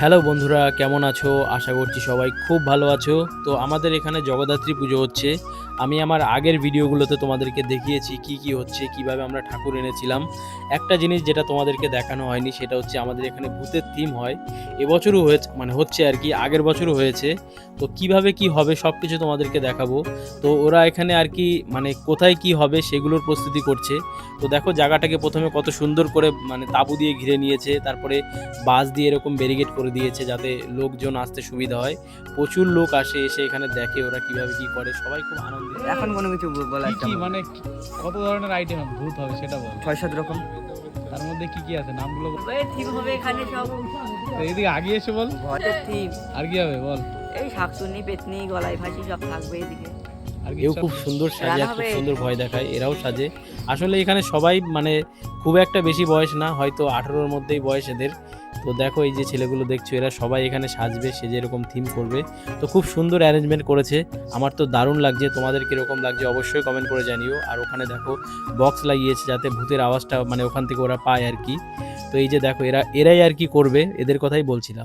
Hello বন্ধুরা, কেমন আছো? আশা করছি সবাই খুব ভালো আছো। তো আমাদের এখানে জগদ্ধাত্রী পুজো হচ্ছে। আমি আমার আগের ভিডিওগুলোতে তোমাদেরকে দেখিয়েছি কি, কি হচ্ছে, কিভাবে আমরা ঠাকুর এনেছিলাম। একটা জিনিস যেটা তোমাদেরকে দেখানো হয়নি সেটা হচ্ছে আমাদের এখানে ভূতের থিম হয়। এবছরও হয়েছে মানে হচ্ছে আরকি, আগের বছরও হয়েছে। তো কিভাবে কি হবে সবকিছু তোমাদেরকে দেখাবো। তো ওরা এখানে আরকি মানে কোথায় কি হবে সেগুলোর প্রস্তুতি করছে। তো দেখো জায়গাটাকে প্রথমে কত সুন্দর করে মানে তাঁবু দিয়ে ঘিরে নিয়েছে। তারপরে বাঁশ দিয়ে এরকম ব্যারিকেড করে দিয়েছে যাতে লোকজন আসতে সুবিধা হয়। প্রচুর লোক আসে, এসে এখানে দেখে ওরা কিভাবে কি করে। সবাই খুব আনন্দিত। এখন কোনো কিছু বলার কি ইচ্ছা কি আমার মানে নেই। কত ধরনের আইটেম ভূত হবে সেটা বল। ৬-৭ রকম। তার মধ্যে কি কি আছে নামগুলো বল। থিম হবে এখানে সব তো এদিকে আগে এসে বল। ভূতের থিম। আর কি হবে বল। এই শাকচুন্নি পেতনি গলায় ফাঁসি সব থাকবে এদিকে। আর কি এও সব খুব সুন্দর সাজে রান্না আর খুব হবে। সুন্দর ভয় দেখায়, এরাও সাজে। আসলে এখানে সবাই মানে খুব একটা বেশি বয়স না, হয়তো 18-র মধ্যেই বয়স এদের। তো দেখো এই যে ছেলেগুলো দেখছো এরা সবাই এখানে সাজবে, সেজে এরকম থিম করবে। তো খুব সুন্দর অ্যারেঞ্জমেন্ট করেছে, আমার তো দারুণ লাগছে। তোমাদের কীরকম লাগছে অবশ্যই কমেন্ট করে জানিও। আর ওখানে দেখো বক্স লাগিয়েছে যাতে ভূতের আওয়াজটা মানে ওখান থেকে ওরা পায় আর কি। তো এই যে দেখো এরাই আর কি করবে, এদের কথাই বলছিলাম।